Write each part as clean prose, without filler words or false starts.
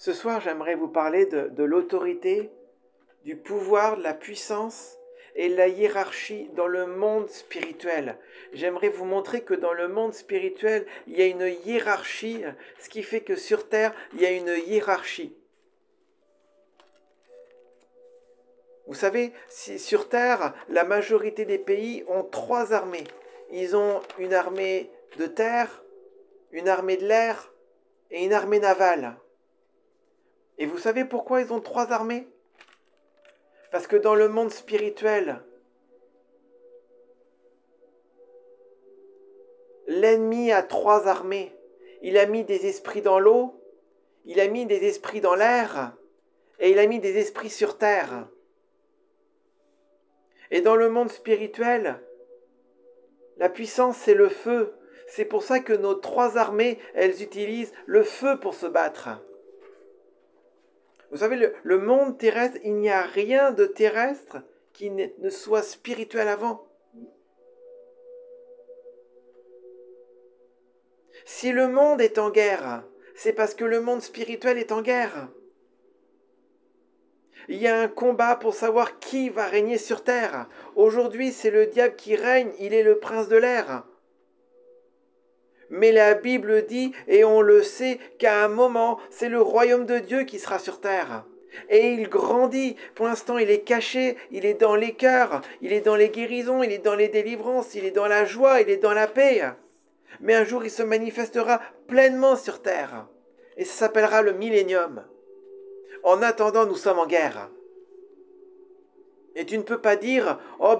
Ce soir, j'aimerais vous parler de l'autorité, du pouvoir, de la puissance et de la hiérarchie dans le monde spirituel. J'aimerais vous montrer que dans le monde spirituel, il y a une hiérarchie, ce qui fait que sur Terre, il y a une hiérarchie. Vous savez, si sur Terre, la majorité des pays ont 3 armées. Ils ont une armée de terre, une armée de l'air et une armée navale. Et vous savez pourquoi ils ont 3 armées? Parce que dans le monde spirituel, l'ennemi a 3 armées. Il a mis des esprits dans l'eau, il a mis des esprits dans l'air, et il a mis des esprits sur terre. Et dans le monde spirituel, la puissance, c'est le feu. C'est pour ça que nos 3 armées, elles utilisent le feu pour se battre. Vous savez, le monde terrestre, il n'y a rien de terrestre qui ne soit spirituel avant. Si le monde est en guerre, c'est parce que le monde spirituel est en guerre. Il y a un combat pour savoir qui va régner sur terre. Aujourd'hui, c'est le diable qui règne, il est le prince de l'air. Mais la Bible dit, et on le sait, qu'à un moment, c'est le royaume de Dieu qui sera sur terre. Et il grandit. Pour l'instant, il est caché, il est dans les cœurs, il est dans les guérisons, il est dans les délivrances, il est dans la joie, il est dans la paix. Mais un jour, il se manifestera pleinement sur terre. Et ça s'appellera le millénium. En attendant, nous sommes en guerre. Et tu ne peux pas dire, oh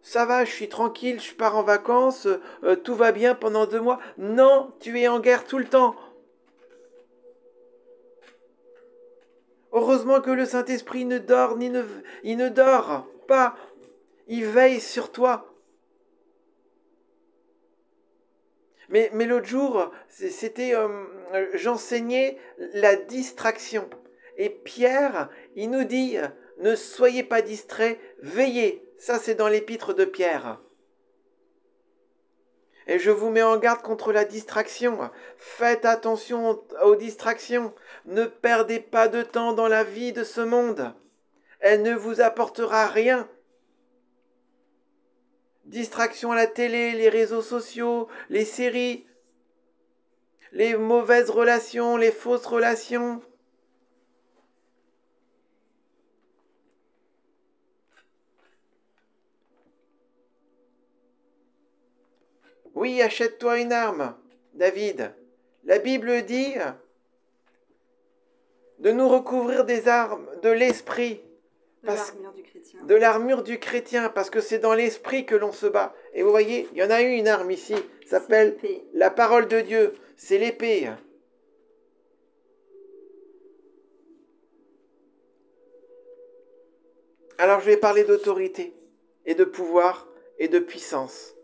ça va, je suis tranquille, je pars en vacances, tout va bien pendant 2 mois. Non, tu es en guerre tout le temps. Heureusement que le Saint-Esprit ne dort il ne dort pas. Il veille sur toi. Mais l'autre jour, j'enseignais la distraction. Et Pierre, il nous dit, ne soyez pas distraits, veillez. Ça, c'est dans l'épître de Pierre. Et je vous mets en garde contre la distraction. Faites attention aux distractions. Ne perdez pas de temps dans la vie de ce monde. Elle ne vous apportera rien. Distraction à la télé, les réseaux sociaux, les séries, les mauvaises relations, les fausses relations. Oui, achète-toi une arme, David. La Bible dit de nous recouvrir des armes de l'esprit. De l'armure du chrétien, parce que c'est dans l'esprit que l'on se bat. Et vous voyez, il y en a une arme ici, ça s'appelle la parole de Dieu. C'est l'épée. Alors je vais parler d'autorité, et de pouvoir, et de puissance.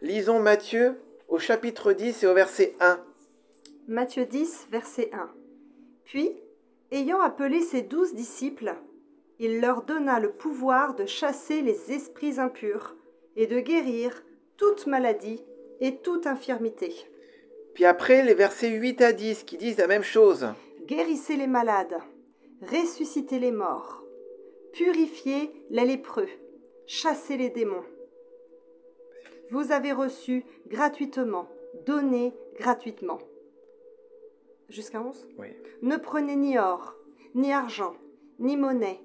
Lisons Matthieu au chapitre 10 et au verset 1. Matthieu 10, verset 1. Puis, ayant appelé ses 12 disciples, il leur donna le pouvoir de chasser les esprits impurs et de guérir toute maladie et toute infirmité. Puis après, les versets 8 à 10 qui disent la même chose. Guérissez les malades, ressuscitez les morts, purifiez les lépreux, chassez les démons. Vous avez reçu gratuitement, donnez gratuitement. Jusqu'à 11 ? Oui. Ne prenez ni or, ni argent, ni monnaie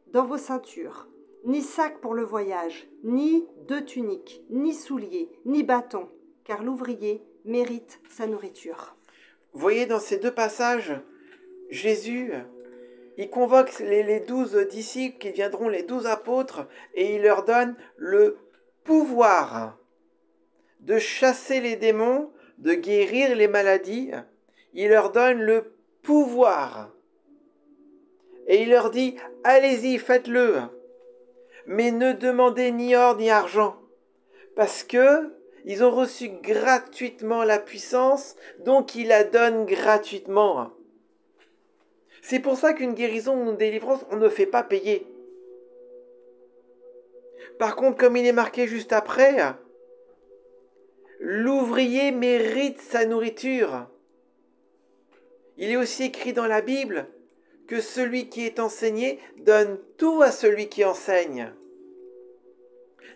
dans vos ceintures, ni sac pour le voyage, ni 2 tuniques, ni souliers, ni bâton, car l'ouvrier mérite sa nourriture. Vous voyez dans ces 2 passages, Jésus, il convoque les 12 disciples qui viendront les 12 apôtres et il leur donne le pouvoir de chasser les démons, de guérir les maladies. Il leur donne le pouvoir. Et il leur dit, allez-y, faites-le. Mais ne demandez ni or ni argent. Parce que ils ont reçu gratuitement la puissance, donc ils la donnent gratuitement. C'est pour ça qu'une guérison ou une délivrance, on ne fait pas payer. Par contre, comme il est marqué juste après, l'ouvrier mérite sa nourriture. Il est aussi écrit dans la Bible que celui qui est enseigné donne tout à celui qui enseigne.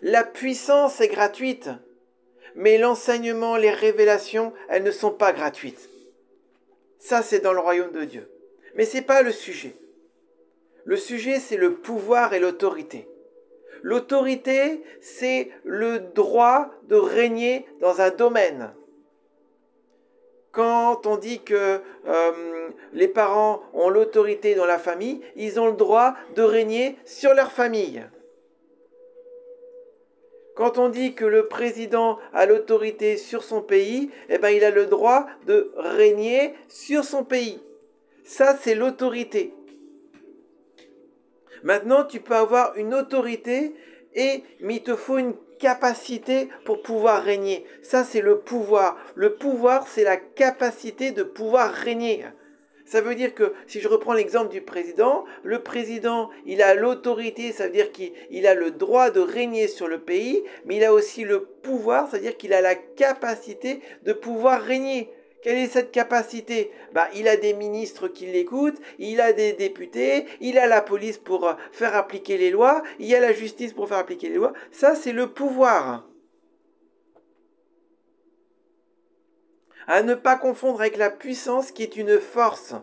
La puissance est gratuite, mais l'enseignement, les révélations, elles ne sont pas gratuites. Ça, c'est dans le royaume de Dieu. Mais ce n'est pas le sujet. Le sujet, c'est le pouvoir et l'autorité. L'autorité, c'est le droit de régner dans un domaine. Quand on dit que les parents ont l'autorité dans la famille, ils ont le droit de régner sur leur famille. Quand on dit que le président a l'autorité sur son pays, eh ben, il a le droit de régner sur son pays. Ça, c'est l'autorité. Maintenant, tu peux avoir une autorité, mais il te faut une capacité pour pouvoir régner. Ça, c'est le pouvoir. Le pouvoir, c'est la capacité de pouvoir régner. Ça veut dire que, si je reprends l'exemple du président, le président, il a l'autorité, ça veut dire qu'il a le droit de régner sur le pays, mais il a aussi le pouvoir, c'est-à-dire qu'il a la capacité de pouvoir régner. Quelle est cette capacité? Il a des ministres qui l'écoutent, il a des députés, il a la police pour faire appliquer les lois, il y a la justice pour faire appliquer les lois. Ça, c'est le pouvoir. À ne pas confondre avec la puissance qui est une force.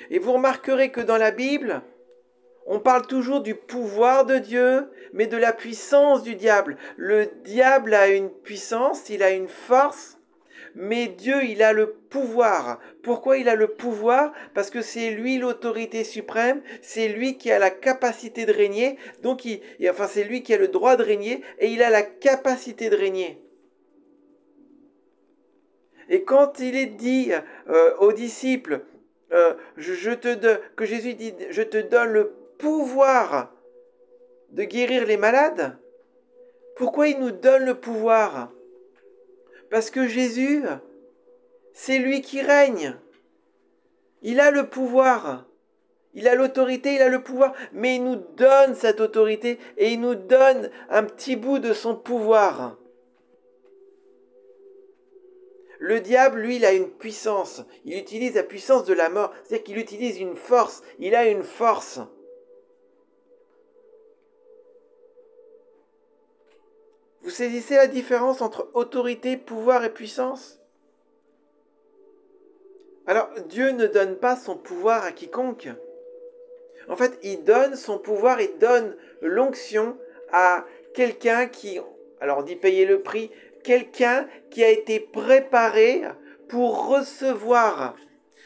Et vous remarquerez que dans la Bible, on parle toujours du pouvoir de Dieu, mais de la puissance du diable. Le diable a une puissance, il a une force, mais Dieu, il a le pouvoir. Pourquoi il a le pouvoir? Parce que c'est lui l'autorité suprême, c'est lui qui a la capacité de régner, donc c'est lui qui a le droit de régner, et il a la capacité de régner. Et quand il est dit aux disciples, que Jésus dit, je te donne le pouvoir de guérir les malades, pourquoi il nous donne le pouvoir? Parce que Jésus, c'est lui qui règne. Il a le pouvoir. Il a l'autorité, il a le pouvoir. Mais il nous donne cette autorité et il nous donne un petit bout de son pouvoir. Le diable, lui, il a une puissance. Il utilise la puissance de la mort. C'est-à-dire qu'il utilise une force. Il a une force. Vous saisissez la différence entre autorité, pouvoir et puissance? Alors, Dieu ne donne pas son pouvoir à quiconque. En fait, il donne son pouvoir, il donne l'onction à quelqu'un qui, alors on dit payer le prix, quelqu'un qui a été préparé pour recevoir.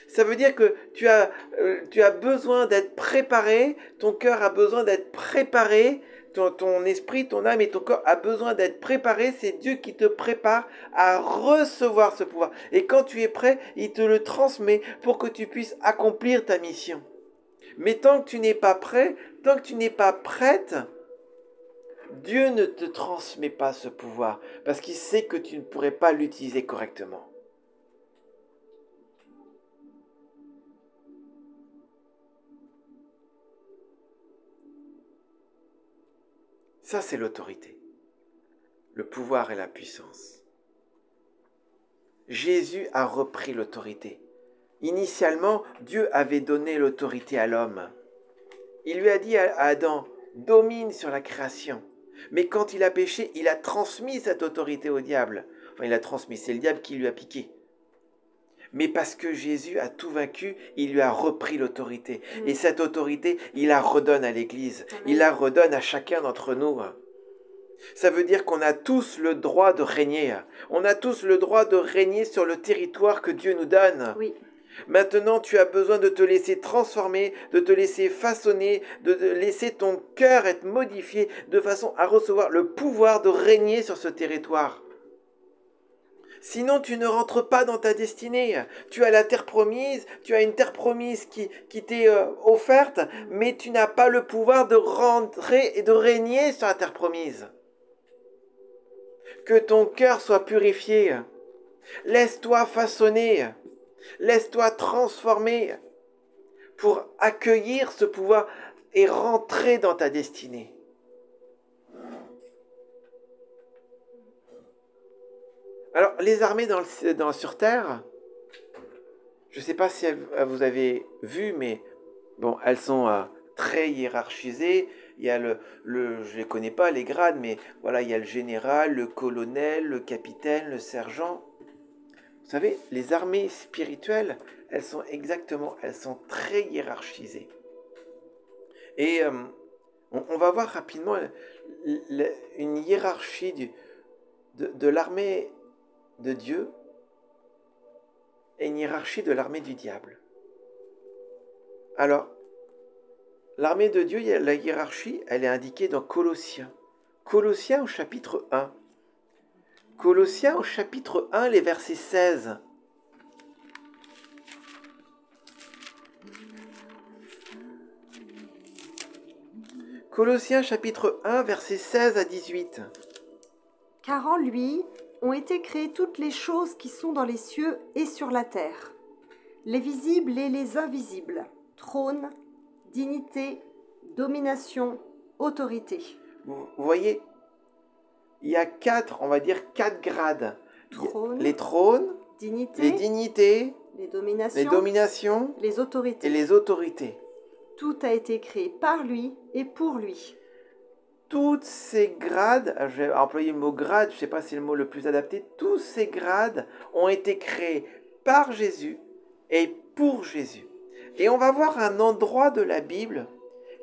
Ça veut dire que tu as besoin d'être préparé, ton cœur a besoin d'être préparé, ton esprit, ton âme et ton corps a besoin d'être préparé. C'est Dieu qui te prépare à recevoir ce pouvoir. Et quand tu es prêt, il te le transmet pour que tu puisses accomplir ta mission. Mais tant que tu n'es pas prêt, tant que tu n'es pas prête, Dieu ne te transmet pas ce pouvoir parce qu'il sait que tu ne pourrais pas l'utiliser correctement. Ça, c'est l'autorité, le pouvoir et la puissance. Jésus a repris l'autorité. Initialement, Dieu avait donné l'autorité à l'homme. Il lui a dit à Adam, domine sur la création. Mais quand il a péché, il a transmis cette autorité au diable. Enfin, il a transmis, c'est le diable qui lui a piqué. Mais parce que Jésus a tout vaincu, il lui a repris l'autorité. Et cette autorité, il la redonne à l'Église. Il la redonne à chacun d'entre nous. Ça veut dire qu'on a tous le droit de régner. On a tous le droit de régner sur le territoire que Dieu nous donne. Oui. Maintenant, tu as besoin de te laisser transformer, de te laisser façonner, de laisser ton cœur être modifié de façon à recevoir le pouvoir de régner sur ce territoire. Sinon, tu ne rentres pas dans ta destinée. Tu as la terre promise, tu as une terre promise qui t'est offerte, mais tu n'as pas le pouvoir de rentrer et de régner sur la terre promise. Que ton cœur soit purifié. Laisse-toi façonner. Laisse-toi transformer pour accueillir ce pouvoir et rentrer dans ta destinée. Alors, les armées sur terre, Je ne sais pas si vous avez vu, mais bon, elles sont très hiérarchisées. Il y a je ne les connais pas, les grades, mais voilà, il y a le général, le colonel, le capitaine, le sergent. Vous savez, les armées spirituelles, elles sont très hiérarchisées. Et on va voir rapidement une hiérarchie de l'armée de Dieu et une hiérarchie de l'armée du diable. Alors, l'armée de Dieu, la hiérarchie, elle est indiquée dans Colossiens. Colossiens au chapitre 1. Colossiens au chapitre 1, les versets 16. Colossiens chapitre 1, versets 16 à 18. Car en lui ont été créées toutes les choses qui sont dans les cieux et sur la terre, les visibles et les invisibles, trône, dignité, domination, autorité. Vous voyez, il y a quatre grades. Trône, les trônes, dignité, les dignités, les les dominations les autorités. et les autorités. Tout a été créé par lui et pour lui. Toutes ces grades, je vais employer le mot grade, je ne sais pas si c'est le mot le plus adapté, tous ces grades ont été créés par Jésus et pour Jésus. Et on va voir un endroit de la Bible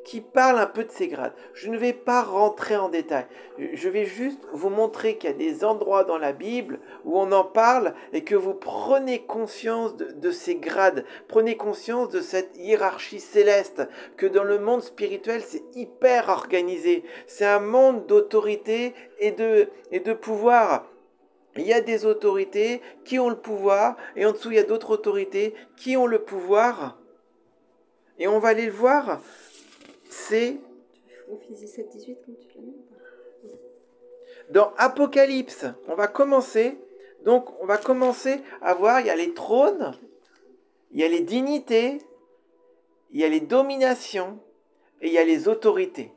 qui parle un peu de ces grades. Je ne vais pas rentrer en détail. Je vais juste vous montrer qu'il y a des endroits dans la Bible où on en parle et que vous prenez conscience de ces grades. Prenez conscience de cette hiérarchie céleste, que dans le monde spirituel, c'est hyper organisé. C'est un monde d'autorité et de pouvoir. Il y a des autorités qui ont le pouvoir et en dessous, il y a d'autres autorités qui ont le pouvoir. Et on va aller le voir. C'est dans Apocalypse. On va commencer à voir, il y a les trônes, il y a les dignités, il y a les dominations et il y a les autorités.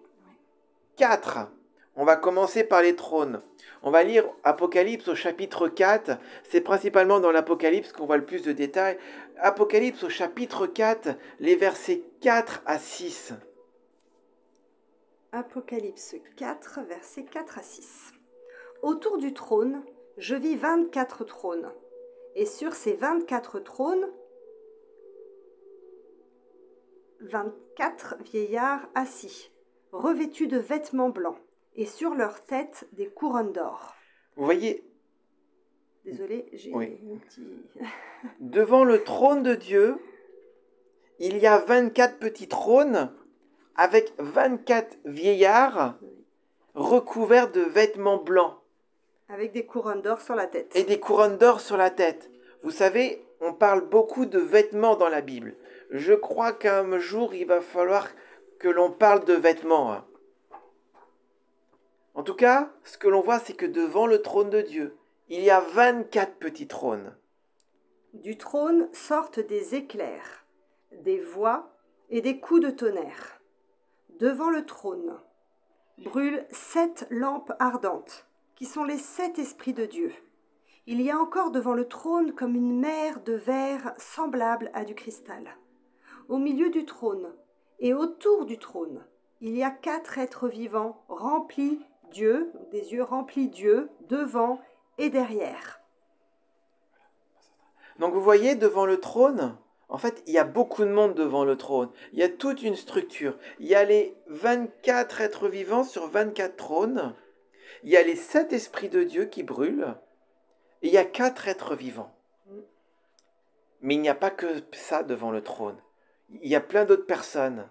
4. On va commencer par les trônes. On va lire Apocalypse au chapitre 4. C'est principalement dans l'Apocalypse qu'on voit le plus de détails. Apocalypse au chapitre 4, les versets 4 à 6. Apocalypse 4, versets 4 à 6. Autour du trône, je vis 24 trônes, et sur ces 24 trônes, 24 vieillards assis, revêtus de vêtements blancs, et sur leurs têtes des couronnes d'or. Vous voyez, désolé, j'ai un petit... Devant le trône de Dieu, il y a 24 petits trônes avec 24 vieillards recouverts de vêtements blancs. Avec des couronnes d'or sur la tête. Et des couronnes d'or sur la tête. Vous savez, on parle beaucoup de vêtements dans la Bible. Je crois qu'un jour, il va falloir que l'on parle de vêtements. En tout cas, ce que l'on voit, c'est que devant le trône de Dieu, il y a 24 petits trônes. Du trône sortent des éclairs, des voix et des coups de tonnerre. Devant le trône brûlent 7 lampes ardentes, qui sont les 7 esprits de Dieu. Il y a encore devant le trône comme une mer de verre semblable à du cristal. Au milieu du trône et autour du trône, il y a 4 êtres vivants remplis Dieu, des yeux remplis Dieu, devant et derrière. Donc vous voyez, devant le trône, en fait, il y a beaucoup de monde devant le trône. Il y a toute une structure. Il y a les 24 êtres vivants sur 24 trônes. Il y a les 7 esprits de Dieu qui brûlent. Et il y a 4 êtres vivants. Mais il n'y a pas que ça devant le trône. Il y a plein d'autres personnes.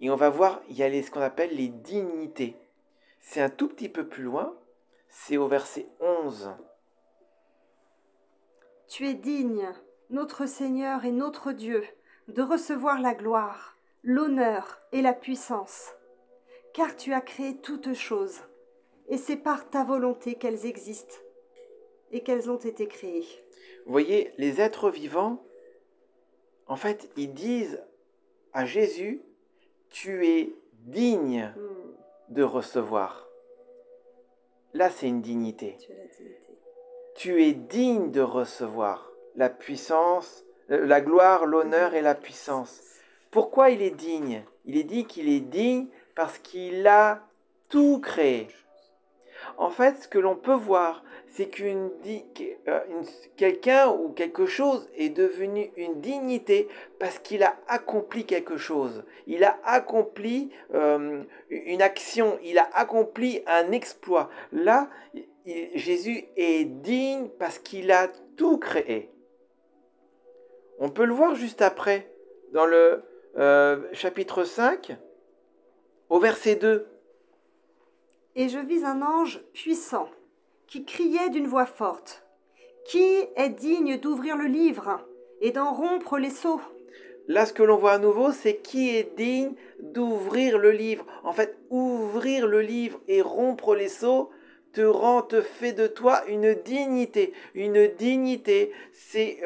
Et on va voir, il y a ce qu'on appelle les dignités. C'est un tout petit peu plus loin. C'est au verset 11. Tu es digne, notre Seigneur et notre Dieu, de recevoir la gloire, l'honneur et la puissance, car tu as créé toutes choses, et c'est par ta volonté qu'elles existent et qu'elles ont été créées. Vous voyez, les êtres vivants, en fait, ils disent à Jésus, tu es digne de recevoir. Là, c'est une dignité. Tu as la dignité. Tu es digne de recevoir la puissance, la gloire, l'honneur et la puissance. Pourquoi il est digne? Il est dit qu'il est digne parce qu'il a tout créé. En fait, ce que l'on peut voir, c'est quelqu'un ou quelque chose est devenu une dignité parce qu'il a accompli quelque chose. Il a accompli une action, il a accompli un exploit. Là, Jésus est digne parce qu'il a tout créé. On peut le voir juste après, dans le chapitre 5, au verset 2. Et je vis un ange puissant qui criait d'une voix forte. Qui est digne d'ouvrir le livre et d'en rompre les sceaux? Là, ce que l'on voit à nouveau, c'est qui est digne d'ouvrir le livre. En fait, ouvrir le livre et rompre les sceaux te fait de toi une dignité. Une dignité, c'est,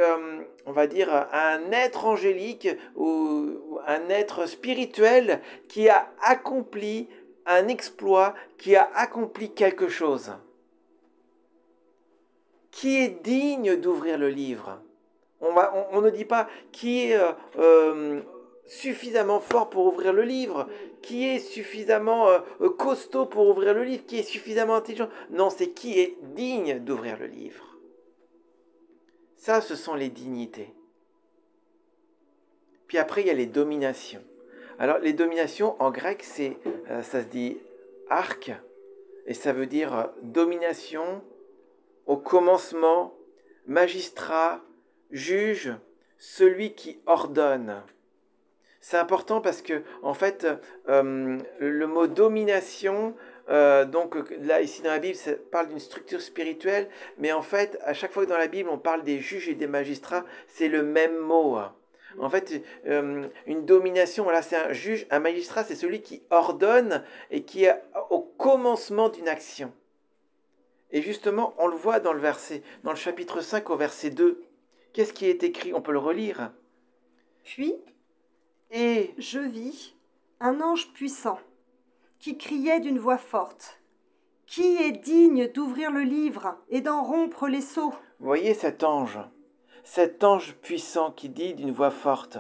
on va dire, un être angélique ou un être spirituel qui a accompli un exploit, qui a accompli quelque chose. Qui est digne d'ouvrir le livre? On ne dit pas qui est suffisamment fort pour ouvrir le livre, qui est suffisamment costaud pour ouvrir le livre, qui est suffisamment intelligent. Non, c'est qui est digne d'ouvrir le livre. Ça, ce sont les dignités. Puis après, il y a les dominations. Alors, les dominations, en grec, ça se dit arc, et ça veut dire domination, au commencement, magistrat, juge, celui qui ordonne. C'est important parce que, en fait, le mot domination, donc là, ici dans la Bible, ça parle d'une structure spirituelle, mais en fait, à chaque fois que dans la Bible, on parle des juges et des magistrats, c'est le même mot. En fait, une domination, voilà, c'est un juge, un magistrat, c'est celui qui ordonne et qui est au commencement d'une action. Et justement, on le voit dans le chapitre 5 au verset 2. Qu'est-ce qui est écrit? On peut le relire. Puis, et je vis un ange puissant qui criait d'une voix forte. Qui est digne d'ouvrir le livre et d'en rompre les sceaux? Voyez cet ange puissant qui dit d'une voix forte.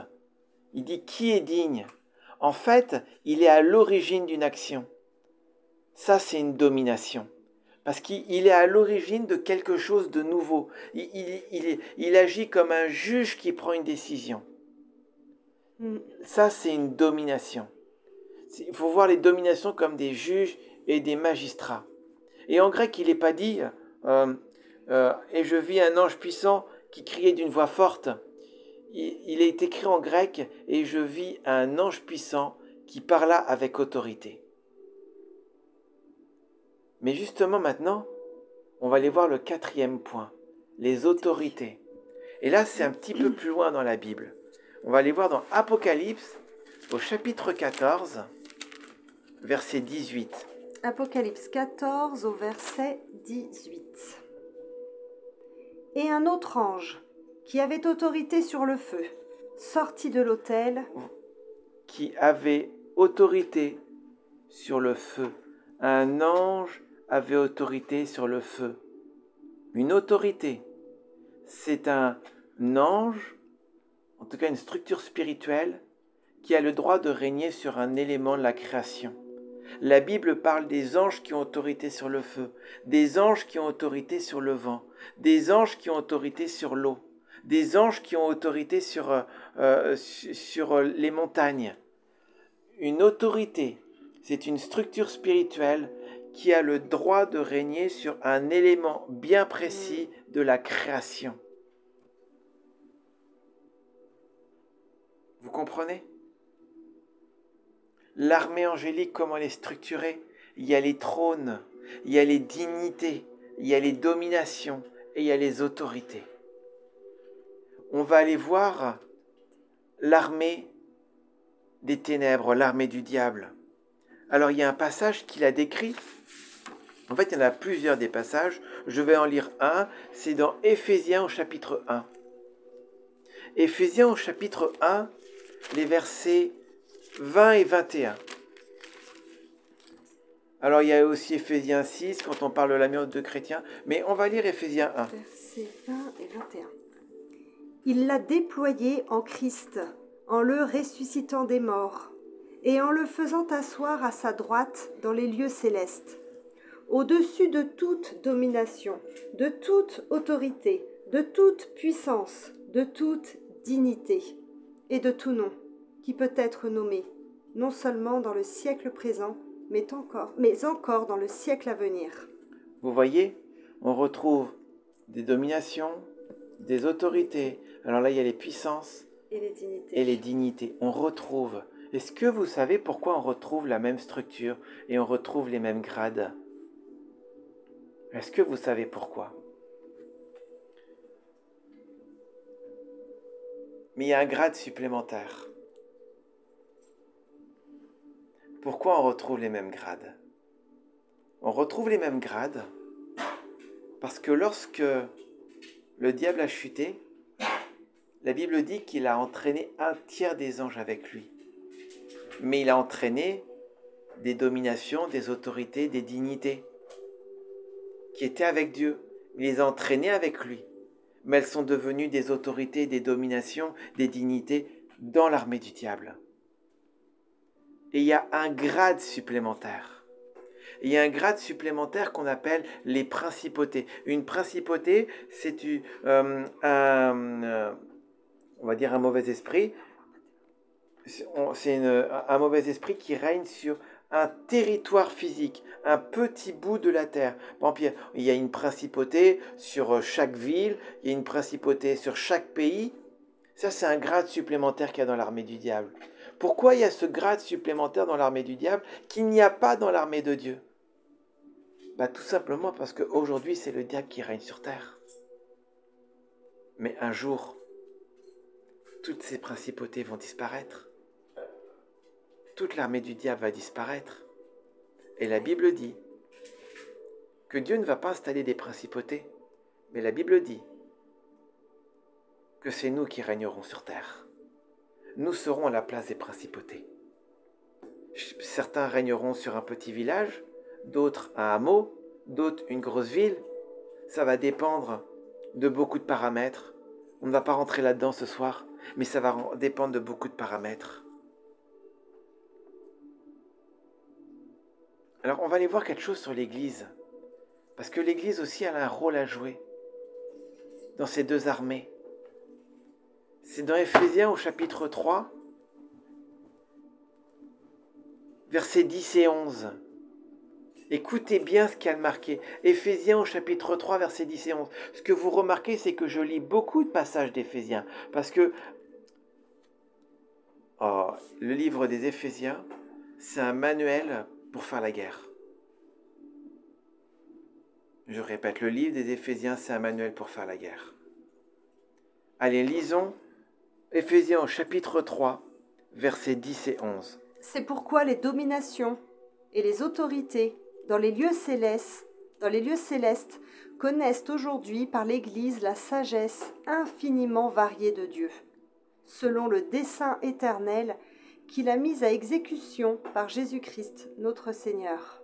Il dit qui est digne? En fait, il est à l'origine d'une action. Ça, c'est une domination. Parce qu'il est à l'origine de quelque chose de nouveau. Il agit comme un juge qui prend une décision. Ça, c'est une domination. Il faut voir les dominations comme des juges et des magistrats. Et en grec, il n'est pas dit et je vis un ange puissant qui criait d'une voix forte. Il est écrit en grec et je vis un ange puissant qui parla avec autorité. Mais justement maintenant, on va aller voir le 4e point, les autorités. Et là, c'est un petit peu plus loin dans la Bible. On va aller voir dans Apocalypse, au chapitre 14, verset 18. Apocalypse 14 au verset 18. Et un autre ange, qui avait autorité sur le feu, sortit de l'autel. Qui avait autorité sur le feu. Un ange avait autorité sur le feu. Une autorité, c'est un ange, en tout cas une structure spirituelle, qui a le droit de régner sur un élément de la création. La Bible parle des anges qui ont autorité sur le feu, des anges qui ont autorité sur le vent, des anges qui ont autorité sur l'eau, des anges qui ont autorité sur les montagnes. Une autorité, c'est une structure spirituelle qui a le droit de régner sur un élément bien précis de la création. Vous comprenez? L'armée angélique, comment elle est structurée? Il y a les trônes, il y a les dignités, il y a les dominations et il y a les autorités. On va aller voir l'armée des ténèbres, l'armée du diable. Alors il y a un passage qu'il a décrit. En fait, il y en a plusieurs des passages. Je vais en lire un. C'est dans Éphésiens au chapitre 1. Éphésiens au chapitre 1, les versets 20 et 21. Alors il y a aussi Éphésiens 6 quand on parle de l'amélioration de chrétiens. Mais on va lire Éphésiens 1. Versets 20 et 21. Il l'a déployé en Christ, en le ressuscitant des morts, et en le faisant asseoir à sa droite dans les lieux célestes, au-dessus de toute domination, de toute autorité, de toute puissance, de toute dignité, et de tout nom, qui peut être nommé, non seulement dans le siècle présent, mais encore dans le siècle à venir. Vous voyez, on retrouve des dominations, des autorités. Alors là, il y a les puissances Et les dignités. et les dignités. On retrouve. Est-ce que vous savez pourquoi on retrouve la même structure et on retrouve les mêmes grades? Est-ce que vous savez pourquoi? Mais il y a un grade supplémentaire. Pourquoi on retrouve les mêmes grades? On retrouve les mêmes grades parce que lorsque le diable a chuté, la Bible dit qu'il a entraîné un tiers des anges avec lui. Mais il a entraîné des dominations, des autorités, des dignités qui étaient avec Dieu. Il les a entraînées avec lui. Mais elles sont devenues des autorités, des dominations, des dignités dans l'armée du diable. Et il y a un grade supplémentaire. Il y a un grade supplémentaire qu'on appelle les principautés. Une principauté, c'est on va dire un mauvais esprit. C'est un mauvais esprit qui règne sur un territoire physique, un petit bout de la terre. Par exemple, il y a une principauté sur chaque ville, il y a une principauté sur chaque pays. Ça, c'est un grade supplémentaire qu'il y a dans l'armée du diable. Pourquoi il y a ce grade supplémentaire dans l'armée du diable qu'il n'y a pas dans l'armée de Dieu? Tout simplement parce qu'aujourd'hui, c'est le diable qui règne sur terre. Mais un jour, toutes ces principautés vont disparaître. Toute l'armée du diable va disparaître. Et la Bible dit que Dieu ne va pas installer des principautés, mais la Bible dit que c'est nous qui régnerons sur terre. Nous serons à la place des principautés. Certains régneront sur un petit village, d'autres un hameau, d'autres une grosse ville. Ça va dépendre de beaucoup de paramètres. On ne va pas rentrer là-dedans ce soir, mais ça va dépendre de beaucoup de paramètres. Alors on va aller voir quelque chose sur l'Église, parce que l'Église aussi elle a un rôle à jouer dans ces deux armées. C'est dans Éphésiens au chapitre 3, versets 10 et 11. Écoutez bien ce qu'il y a de marqué. Éphésiens au chapitre 3, versets 10 et 11. Ce que vous remarquez, c'est que je lis beaucoup de passages d'Éphésiens, parce que le livre des Éphésiens, c'est un manuel pour faire la guerre. Je répète, le livre des Éphésiens, c'est un manuel pour faire la guerre. Allez, lisons Éphésiens au chapitre 3, versets 10 et 11. C'est pourquoi les dominations et les autorités dans les lieux célestes, connaissent aujourd'hui par l'Église la sagesse infiniment variée de Dieu, selon le dessein éternel qu'il a mis à exécution par Jésus-Christ, notre Seigneur.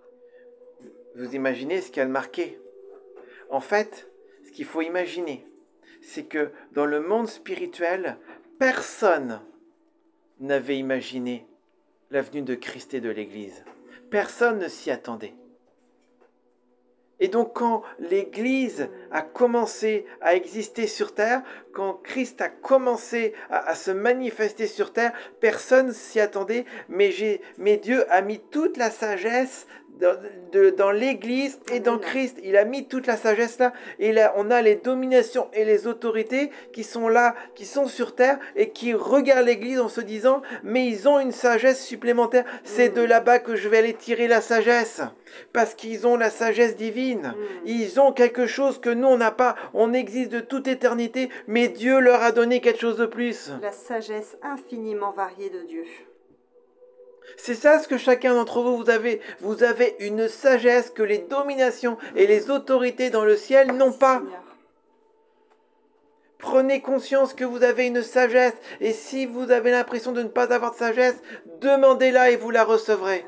Vous imaginez ce qu'il y a de marqué? En fait, ce qu'il faut imaginer, c'est que dans le monde spirituel, personne n'avait imaginé la venue de Christ et de l'Église. Personne ne s'y attendait. Et donc quand l'Église a commencé à exister sur terre, quand Christ a commencé à se manifester sur terre, personne s'y attendait, mais Dieu a mis toute la sagesse dans l'Église et dans Christ. Il a mis toute la sagesse là, et là on a les dominations et les autorités qui sont là, qui sont sur terre et qui regardent l'Église en se disant mais ils ont une sagesse supplémentaire, c'est de là-bas que je vais aller tirer la sagesse, parce qu'ils ont la sagesse divine, ils ont quelque chose que nous on n'a pas, on existe de toute éternité, mais Dieu leur a donné quelque chose de plus. La sagesse infiniment variée de Dieu. C'est ça ce que chacun d'entre vous, vous avez une sagesse que les dominations et les autorités dans le ciel n'ont pas. Prenez conscience que vous avez une sagesse, et si vous avez l'impression de ne pas avoir de sagesse, demandez-la et vous la recevrez.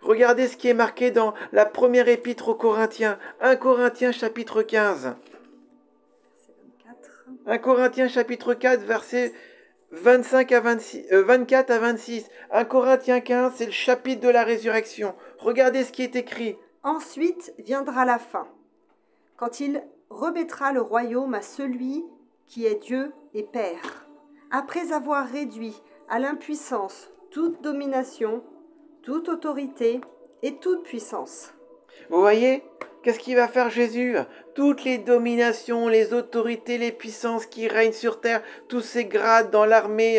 Regardez ce qui est marqué dans la première épître aux Corinthiens, 1 Corinthiens chapitre 15. 1 Corinthiens chapitre 4, versets 25 à 26, 24 à 26. 1 Corinthiens 15, c'est le chapitre de la résurrection. Regardez ce qui est écrit. Ensuite viendra la fin, quand il remettra le royaume à celui qui est Dieu et Père, après avoir réduit à l'impuissance toute domination, toute autorité et toute puissance. Vous voyez, qu'est-ce qu'il va faire Jésus? Toutes les dominations, les autorités, les puissances qui règnent sur terre, tous ces grades dans l'armée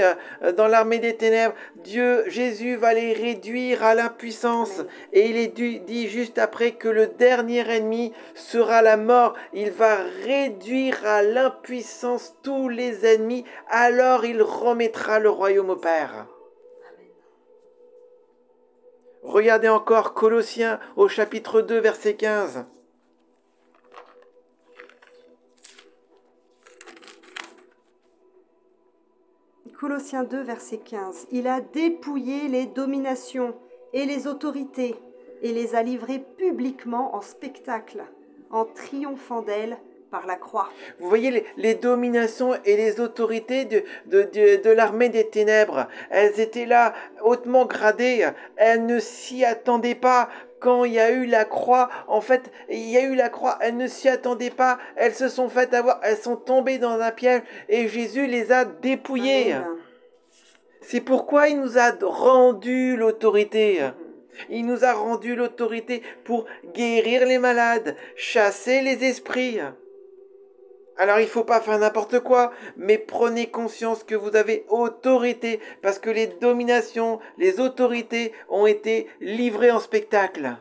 des ténèbres, Jésus va les réduire à l'impuissance. Amen. Et il est dit juste après que le dernier ennemi sera la mort. Il va réduire à l'impuissance tous les ennemis. Alors il remettra le royaume au Père. Regardez encore Colossiens au chapitre 2, verset 15. Colossiens 2, verset 15. Il a dépouillé les dominations et les autorités et les a livrées publiquement en spectacle, en triomphant d'elles par la croix. Vous voyez les dominations et les autorités de l'armée des ténèbres. Elles étaient là, hautement gradées. Elles ne s'y attendaient pas. Quand il y a eu la croix, en fait, il y a eu la croix, elles ne s'y attendaient pas. Elles se sont faites avoir, elles sont tombées dans un piège et Jésus les a dépouillées. Amen. C'est pourquoi il nous a rendu l'autorité. Il nous a rendu l'autorité pour guérir les malades, chasser les esprits. Alors il ne faut pas faire n'importe quoi, mais prenez conscience que vous avez autorité, parce que les dominations, les autorités ont été livrées en spectacle.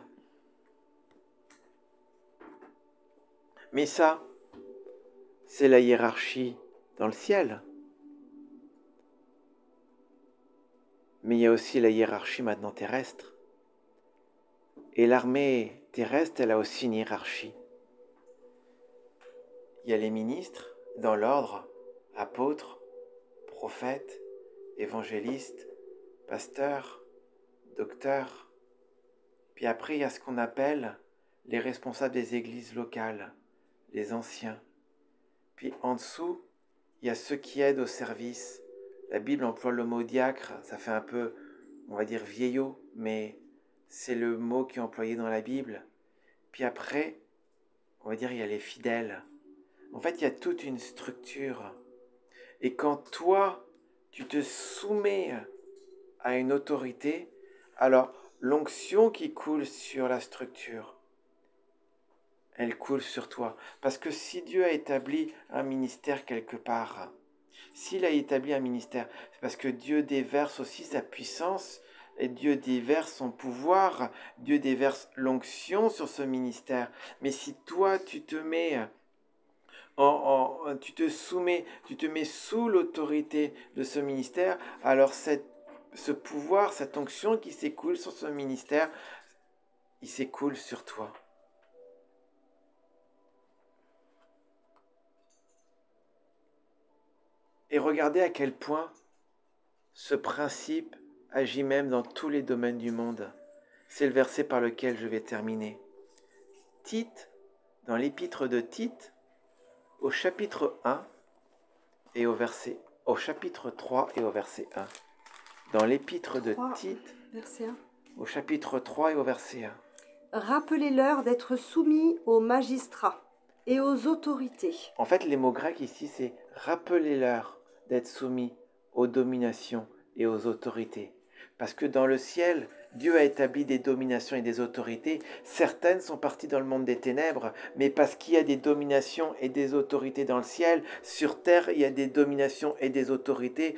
Mais ça, c'est la hiérarchie dans le ciel. Mais il y a aussi la hiérarchie maintenant terrestre. Et l'armée terrestre, elle a aussi une hiérarchie. Il y a les ministres dans l'ordre, apôtres, prophètes, évangélistes, pasteurs, docteurs. Puis après, il y a ce qu'on appelle les responsables des églises locales, les anciens. Puis en dessous, il y a ceux qui aident au service. La Bible emploie le mot diacre, ça fait un peu, on va dire vieillot, mais c'est le mot qui est employé dans la Bible. Puis après, on va dire il y a les fidèles. En fait, il y a toute une structure. Et quand toi, tu te soumets à une autorité, alors l'onction qui coule sur la structure, elle coule sur toi. Parce que si Dieu a établi un ministère quelque part, s'il a établi un ministère, c'est parce que Dieu déverse aussi sa puissance, et Dieu déverse son pouvoir, Dieu déverse l'onction sur ce ministère. Mais si toi, tu te mets... tu te soumets, tu te mets sous l'autorité de ce ministère, alors ce pouvoir, cette onction qui s'écoule sur ce ministère, il s'écoule sur toi. Et regardez à quel point ce principe agit même dans tous les domaines du monde. C'est le verset par lequel je vais terminer. Tite, dans l'épître de Tite, au chapitre 1 et au chapitre 3 et au verset 1. Dans l'épître de Tite, verset 1. Au chapitre 3 et au verset 1. Rappelez-leur d'être soumis aux magistrats et aux autorités. En fait, les mots grecs ici, c'est rappelez-leur d'être soumis aux dominations et aux autorités. Parce que dans le ciel, Dieu a établi des dominations et des autorités. Certaines sont parties dans le monde des ténèbres, mais parce qu'il y a des dominations et des autorités dans le ciel, sur terre, il y a des dominations et des autorités.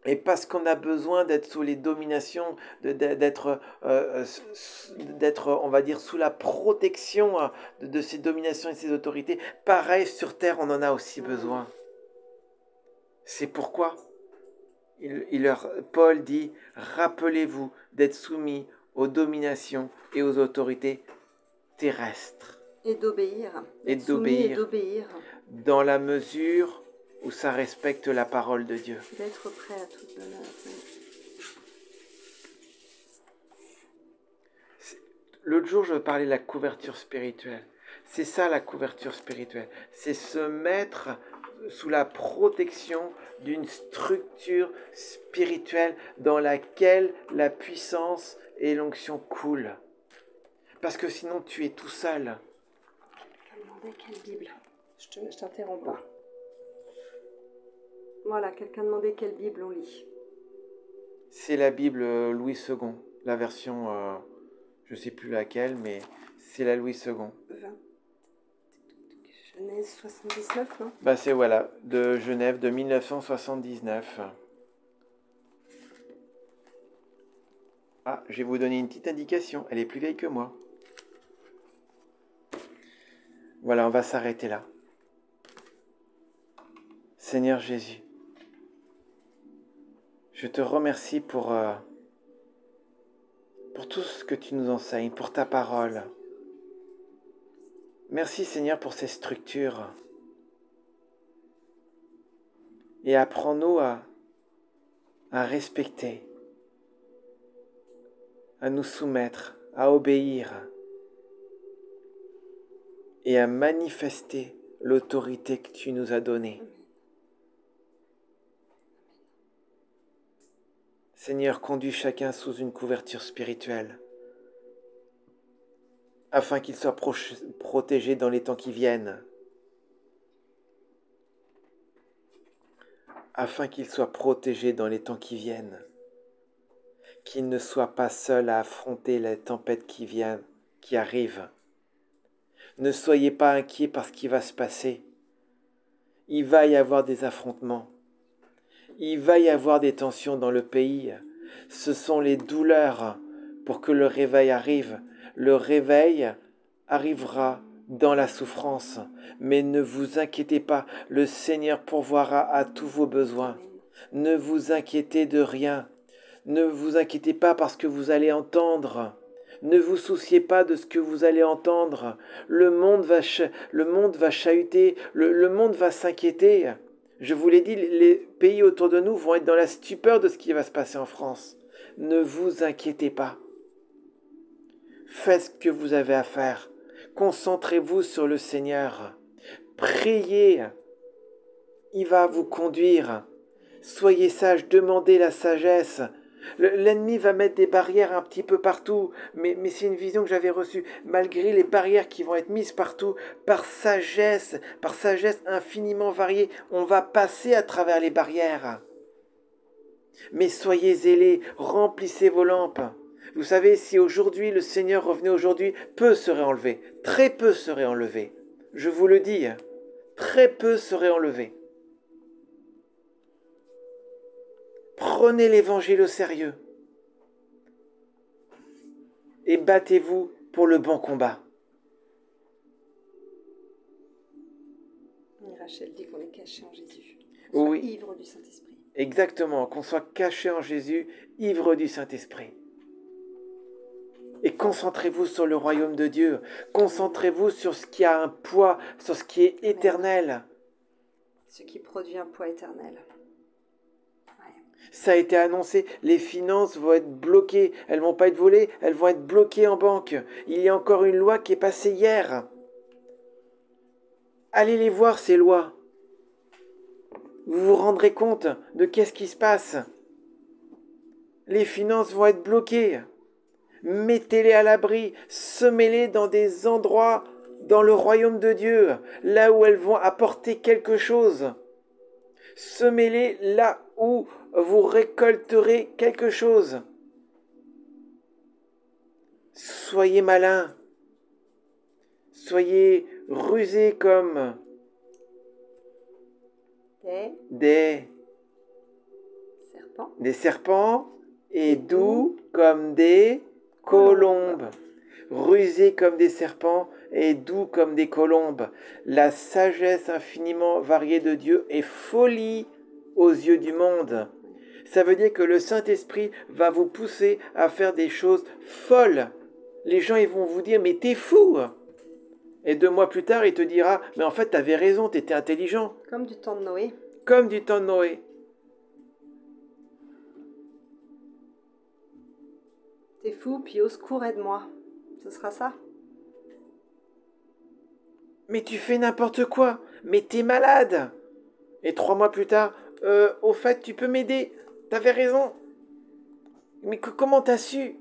Et parce qu'on a besoin d'être sous les dominations, d'être, on va dire, sous la protection de ces dominations et ces autorités, pareil, sur terre, on en a aussi besoin. C'est pourquoi Paul dit, rappelez-vous d'être soumis aux dominations et aux autorités terrestres. Et d'obéir. Et d'obéir. Dans la mesure où ça respecte la parole de Dieu. D'être prêt à tout donner. L'autre jour, je parlais de la couverture spirituelle. C'est ça la couverture spirituelle. C'est se mettre sous la protection d'une structure spirituelle dans laquelle la puissance et l'onction coulent. Parce que sinon tu es tout seul. Je me demandais quelle Bible. Je t'interromps pas. Voilà, quelqu'un demandait quelle Bible on lit. C'est la Bible Louis II, la version, je ne sais plus laquelle, mais c'est la Louis II. 20. Genèse 79, non? Bah c'est voilà, de Genève de 1979. Ah, je vais vous donner une petite indication, elle est plus vieille que moi. Voilà, on va s'arrêter là. Seigneur Jésus, je te remercie pour tout ce que tu nous enseignes, pour ta parole. Merci Seigneur pour ces structures. Et apprends-nous à respecter, à nous soumettre, à obéir et à manifester l'autorité que tu nous as donnée. Seigneur, conduis chacun sous une couverture spirituelle, afin qu'il soit protégé dans les temps qui viennent. Afin qu'il soit protégé dans les temps qui viennent. Qu'il ne soit pas seul à affronter les tempêtes qui arrivent. Ne soyez pas inquiets par ce qui va se passer. Il va y avoir des affrontements. Il va y avoir des tensions dans le pays. Ce sont les douleurs pour que le réveil arrive. Le réveil arrivera dans la souffrance. Mais ne vous inquiétez pas, le Seigneur pourvoira à tous vos besoins. Ne vous inquiétez de rien. Ne vous inquiétez pas parce que vous allez entendre. Ne vous souciez pas de ce que vous allez entendre. Le monde va chahuter, le monde va s'inquiéter. Je vous l'ai dit, les pays autour de nous vont être dans la stupeur de ce qui va se passer en France. Ne vous inquiétez pas. Faites ce que vous avez à faire. Concentrez-vous sur le Seigneur. Priez. Il va vous conduire. Soyez sages, demandez la sagesse. L'ennemi va mettre des barrières un petit peu partout, mais c'est une vision que j'avais reçue. Malgré les barrières qui vont être mises partout, par sagesse infiniment variée, on va passer à travers les barrières. Mais soyez zélés, remplissez vos lampes. Vous savez, si aujourd'hui le Seigneur revenait aujourd'hui, peu serait enlevé, très peu serait enlevé. Je vous le dis, très peu serait enlevé. Prenez l'évangile au sérieux et battez-vous pour le bon combat. Rachel dit qu'on est caché en Jésus. Oui, ivre du Saint-Esprit. Exactement, qu'on soit caché en Jésus, ivre du Saint-Esprit. Et concentrez-vous sur le royaume de Dieu. Concentrez-vous sur ce qui a un poids, sur ce qui est éternel. Ce qui produit un poids éternel. Ça a été annoncé, les finances vont être bloquées, elles vont pas être volées, elles vont être bloquées en banque. Il y a encore une loi qui est passée hier. Allez les voir, ces lois. Vous vous rendrez compte de qu'est-ce qui se passe. Les finances vont être bloquées. Mettez-les à l'abri, semez-les dans des endroits dans le royaume de Dieu, là où elles vont apporter quelque chose. Semez-les là où vous récolterez quelque chose. Soyez malins. Soyez rusés comme des serpents et doux comme des colombes. Rusés comme des serpents et doux comme des colombes. La sagesse infiniment variée de Dieu est folie aux yeux du monde. Ça veut dire que le Saint-Esprit va vous pousser à faire des choses folles. Les gens ils vont vous dire « mais t'es fou !» Et 2 mois plus tard, il te dira « mais en fait, t'avais raison, t'étais intelligent. » Comme du temps de Noé. Comme du temps de Noé. T'es fou, puis au secours, aide-moi. Ce sera ça. Mais tu fais n'importe quoi. Mais t'es malade. Et 3 mois plus tard, au fait, tu peux m'aider. T'avais raison. Mais comment t'as su?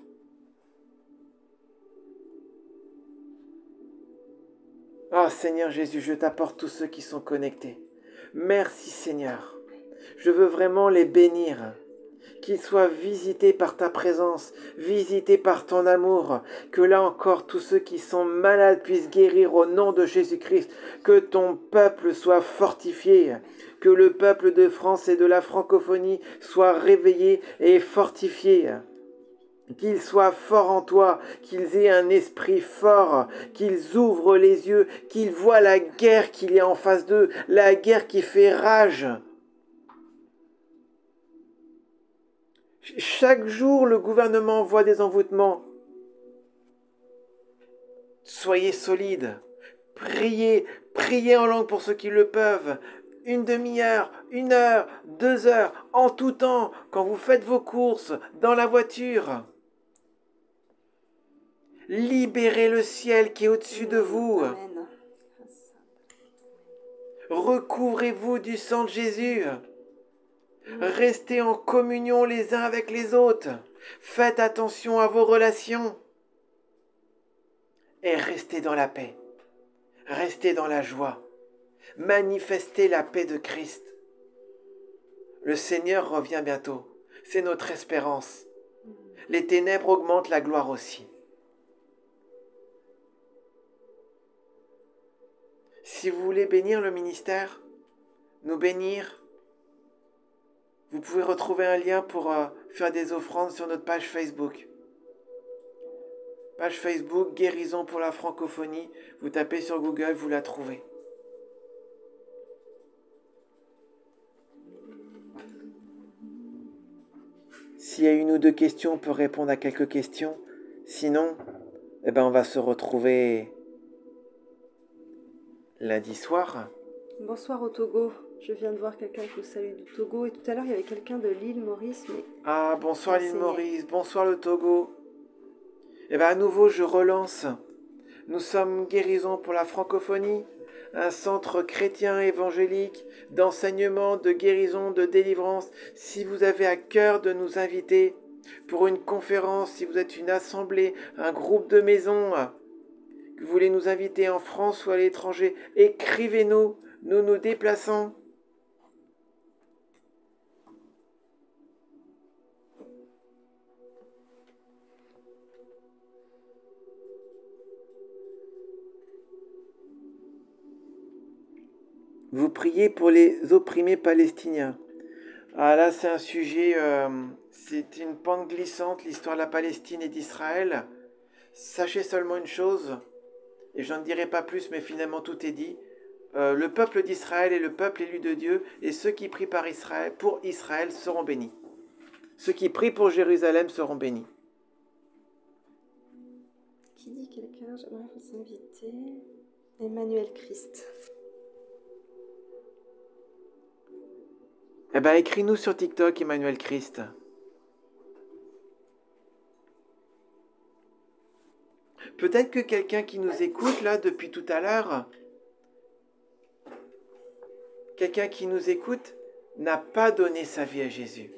Oh Seigneur Jésus, je t'apporte tous ceux qui sont connectés. Merci Seigneur. Je veux vraiment les bénir. Qu'ils soient visités par ta présence, visités par ton amour, que là encore tous ceux qui sont malades puissent guérir au nom de Jésus-Christ, que ton peuple soit fortifié, que le peuple de France et de la francophonie soit réveillé et fortifié. Qu'ils soient forts en toi, qu'ils aient un esprit fort, qu'ils ouvrent les yeux, qu'ils voient la guerre qu'il y a en face d'eux, la guerre qui fait rage. Chaque jour, le gouvernement voit des envoûtements. Soyez solides. Priez, priez en langue pour ceux qui le peuvent. 1/2 heure, 1 heure, 2 heures, en tout temps, quand vous faites vos courses, dans la voiture. Libérez le ciel qui est au-dessus de vous. Amen. Recouvrez-vous du sang de Jésus. Restez en communion les uns avec les autres. Faites attention à vos relations. Et restez dans la paix. Restez dans la joie. Manifestez la paix de Christ. Le Seigneur revient bientôt. C'est notre espérance. Les ténèbres augmentent, la gloire aussi. Si vous voulez bénir le ministère, nous bénir, vous pouvez retrouver un lien pour faire des offrandes sur notre page Facebook. Page Facebook, Guérison pour la francophonie. Vous tapez sur Google, vous la trouvez. S'il y a 1 ou 2 questions, on peut répondre à quelques questions. Sinon, on va se retrouver lundi soir. Bonsoir au Togo. Je viens de voir quelqu'un qui nous salue du Togo. Et tout à l'heure, il y avait quelqu'un de l'île Maurice. Mais... Ah, bonsoir l'île Maurice. Bonsoir le Togo. À nouveau, je relance. Nous sommes Guérison pour la francophonie, un centre chrétien évangélique d'enseignement, de guérison, de délivrance. Si vous avez à cœur de nous inviter pour une conférence, si vous êtes une assemblée, un groupe de maison, que vous voulez nous inviter en France ou à l'étranger, écrivez-nous, nous nous déplaçons. Vous priez pour les opprimés palestiniens. Ah là, c'est un sujet, c'est une pente glissante, l'histoire de la Palestine et d'Israël. Sachez seulement une chose, et je n'en dirai pas plus, mais finalement tout est dit. Le peuple d'Israël est le peuple élu de Dieu, et ceux qui prient pour Israël seront bénis. Ceux qui prient pour Jérusalem seront bénis. Qui dit quelqu'un? J'aimerais vous inviter. Emmanuel Christ. Écris-nous sur TikTok, Emmanuel Christ. Peut-être que quelqu'un qui nous écoute là depuis tout à l'heure, quelqu'un qui nous écoute n'a pas donné sa vie à Jésus.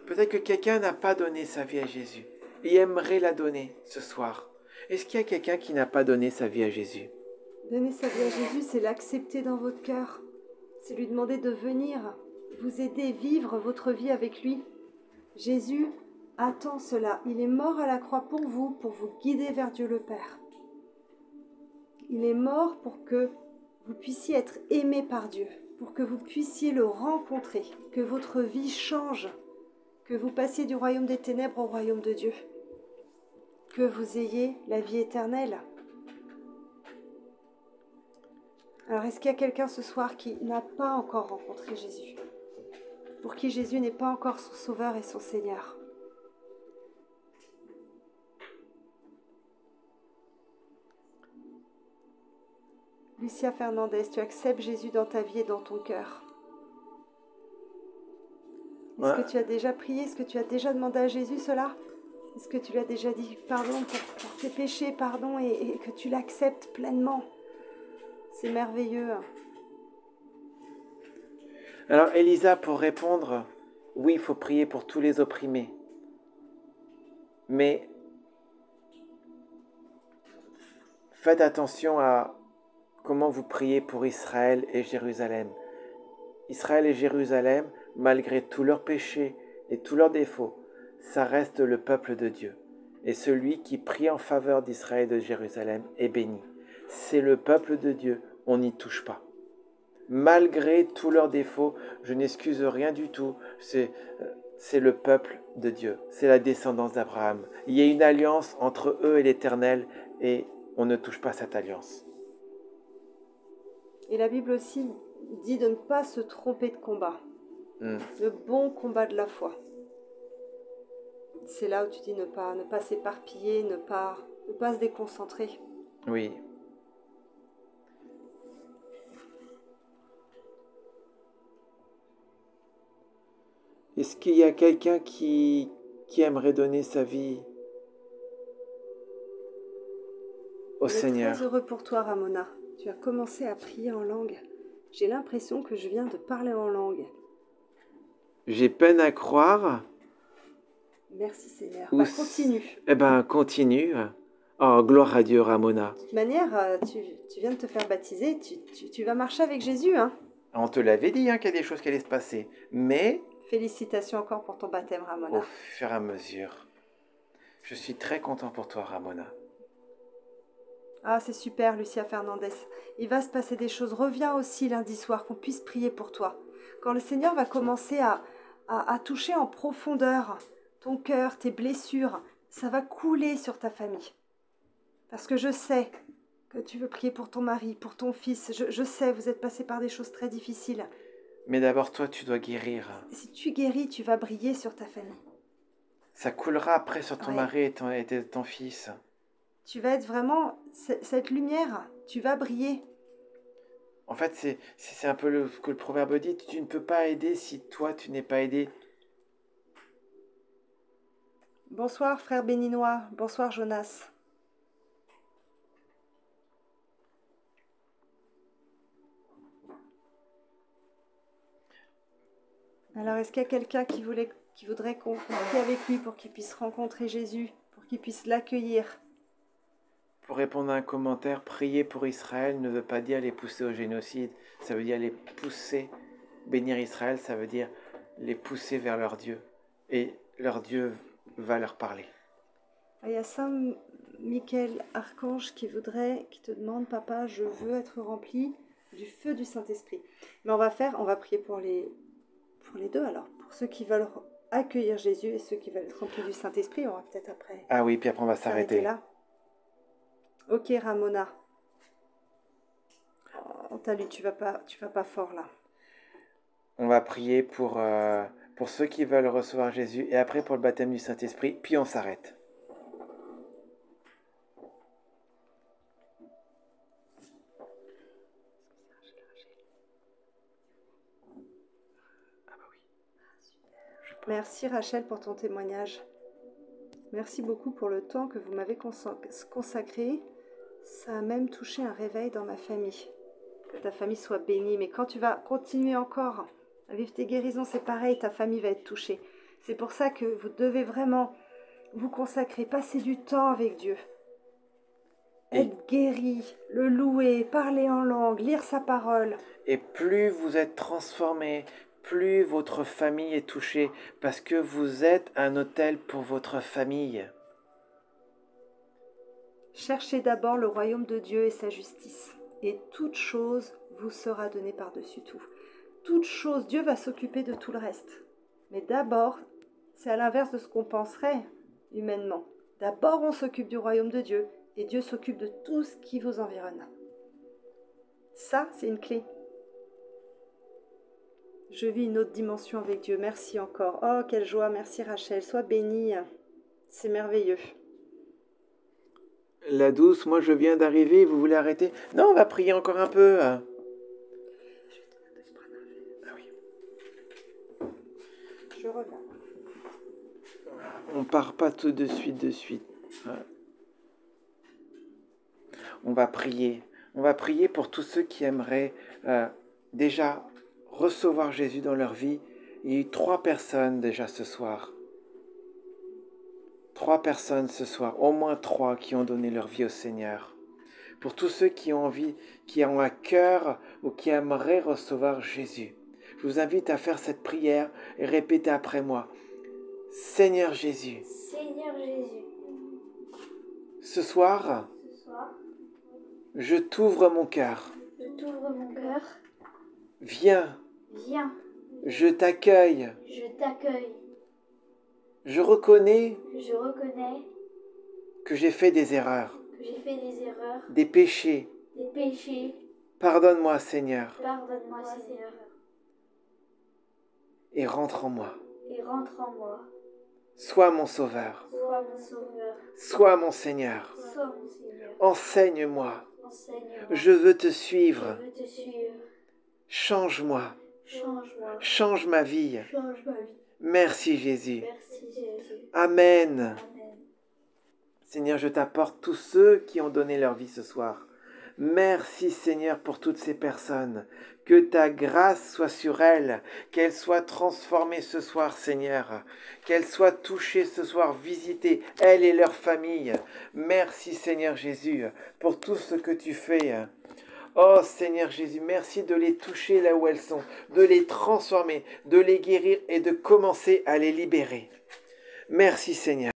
Peut-être que quelqu'un n'a pas donné sa vie à Jésus et aimerait la donner ce soir. Est-ce qu'il y a quelqu'un qui n'a pas donné sa vie à Jésus? Donner sa vie à Jésus, c'est l'accepter dans votre cœur. C'est lui demander de venir vous aider, vivre votre vie avec lui. Jésus attend cela. Il est mort à la croix pour vous guider vers Dieu le Père. Il est mort pour que vous puissiez être aimé par Dieu, pour que vous puissiez le rencontrer, que votre vie change, que vous passiez du royaume des ténèbres au royaume de Dieu, que vous ayez la vie éternelle. Alors, est-ce qu'il y a quelqu'un ce soir qui n'a pas encore rencontré Jésus, pour qui Jésus n'est pas encore son Sauveur et son Seigneur? Lucia Fernandez, tu acceptes Jésus dans ta vie et dans ton cœur. Est-ce que tu as déjà prié? Est-ce que tu as déjà demandé à Jésus cela? Est-ce que tu lui as déjà dit pardon pour tes péchés, pardon, et que tu l'acceptes pleinement? C'est merveilleux. Alors Elisa, pour répondre, oui, il faut prier pour tous les opprimés. Mais faites attention à comment vous priez pour Israël et Jérusalem. Israël et Jérusalem, malgré tous leurs péchés et tous leurs défauts, ça reste le peuple de Dieu. Et celui qui prie en faveur d'Israël et de Jérusalem est béni. C'est le peuple de Dieu, on n'y touche pas. Malgré tous leurs défauts, je n'excuse rien du tout. C'est le peuple de Dieu, c'est la descendance d'Abraham. Il y a une alliance entre eux et l'Éternel et on ne touche pas cette alliance. Et la Bible aussi dit de ne pas se tromper de combat. Le bon combat de la foi. C'est là où tu dis ne pas s'éparpiller, ne pas se déconcentrer. Oui. Est-ce qu'il y a quelqu'un qui aimerait donner sa vie au Seigneur? Je suis très heureux pour toi, Ramona. Tu as commencé à prier en langue. J'ai l'impression que je viens de parler en langue. J'ai peine à croire. Merci Seigneur. Continue. Eh ben, continue. Oh, gloire à Dieu, Ramona. De toute manière, tu viens de te faire baptiser. Tu vas marcher avec Jésus, hein? On te l'avait dit qu'il y a des choses qui allaient se passer. Mais... Félicitations encore pour ton baptême, Ramona. Au fur et à mesure. Je suis très content pour toi, Ramona. Ah, c'est super, Lucia Fernandez. Il va se passer des choses. Reviens aussi lundi soir, qu'on puisse prier pour toi. Quand le Seigneur va commencer à toucher en profondeur ton cœur, tes blessures, ça va couler sur ta famille. Parce que je sais que tu veux prier pour ton mari, pour ton fils. Je sais, vous êtes passés par des choses très difficiles. Mais d'abord, toi, tu dois guérir. Si tu guéris, tu vas briller sur ta famille. Ça coulera après sur ton mari et ton fils. Tu vas être vraiment cette lumière. Tu vas briller. En fait, c'est un peu ce que le proverbe dit. Tu ne peux pas aider si toi, tu n'es pas aidé. Bonsoir, frère béninois. Bonsoir, Jonas. Alors, est-ce qu'il y a quelqu'un qui voudrait qu'on prie avec lui pour qu'il puisse rencontrer Jésus, pour qu'il puisse l'accueillir? Pour répondre à un commentaire, prier pour Israël ne veut pas dire les pousser au génocide. Ça veut dire les pousser. Bénir Israël, ça veut dire les pousser vers leur Dieu. Et leur Dieu va leur parler. Il y a Saint Michael Archange qui te demande, papa, je veux être rempli du feu du Saint-Esprit. Mais on va prier pour les deux alors. Pour ceux qui veulent accueillir Jésus et ceux qui veulent être remplis du Saint-Esprit, on va peut-être après. Ah oui, puis après on va s'arrêter là. Ok, Ramona. Oh, Talu, tu vas pas fort là. On va prier pour ceux qui veulent recevoir Jésus et après pour le baptême du Saint-Esprit, puis on s'arrête. Merci Rachel pour ton témoignage. Merci beaucoup pour le temps que vous m'avez consacré. Ça a même touché un réveil dans ma famille. Que ta famille soit bénie. Mais quand tu vas continuer encore à vivre tes guérisons, c'est pareil, ta famille va être touchée. C'est pour ça que vous devez vraiment vous consacrer, passer du temps avec Dieu. Être guéri, le louer, parler en langue, lire sa parole. Et plus vous êtes transformé, plus votre famille est touchée, parce que vous êtes un autel pour votre famille. Cherchez d'abord le royaume de Dieu et sa justice, et toute chose vous sera donnée par-dessus tout. Toute chose, Dieu va s'occuper de tout le reste. Mais d'abord, c'est à l'inverse de ce qu'on penserait humainement. D'abord, on s'occupe du royaume de Dieu, et Dieu s'occupe de tout ce qui vous environne. Ça, c'est une clé. Je vis une autre dimension avec Dieu. Merci encore. Oh, quelle joie. Merci Rachel. Sois bénie. C'est merveilleux. La douce, moi je viens d'arriver, vous voulez arrêter? Non, on va prier encore un peu. Ah oui. Je reviens. On part pas tout de suite. Ouais. On va prier. On va prier pour tous ceux qui aimeraient déjà recevoir Jésus dans leur vie. Il y a eu 3 personnes déjà ce soir. 3 personnes ce soir, au moins 3 qui ont donné leur vie au Seigneur. Pour tous ceux qui ont envie, qui ont à cœur ou qui aimeraient recevoir Jésus, je vous invite à faire cette prière et répéter après moi. Seigneur Jésus, Seigneur Jésus, ce soir, je t'ouvre mon cœur. je t'ouvre mon cœur. Viens, Viens, je t'accueille. je t'accueille. Je reconnais Je reconnais que j'ai fait des erreurs, que j'ai fait des erreurs, des péchés. des péchés. Pardonne-moi, Seigneur, Pardonne-moi, Seigneur, et rentre en moi. et rentre en moi. Sois mon Sauveur, Sois mon Sauveur, sois mon Seigneur. sois mon Seigneur. Enseigne-moi, Enseigne-moi. je veux te suivre. Je veux te suivre. Change-moi, Change-moi. change ma vie. Change ma vie. Merci Jésus. Merci Jésus. Amen. Amen. Seigneur, je t'apporte tous ceux qui ont donné leur vie ce soir. Merci Seigneur pour toutes ces personnes. Que ta grâce soit sur elles, qu'elles soient transformées ce soir Seigneur, qu'elles soient touchées ce soir, visitées, elles et leurs familles. Merci Seigneur Jésus pour tout ce que tu fais. Oh Seigneur Jésus, merci de les toucher là où elles sont, de les transformer, de les guérir et de commencer à les libérer. Merci Seigneur.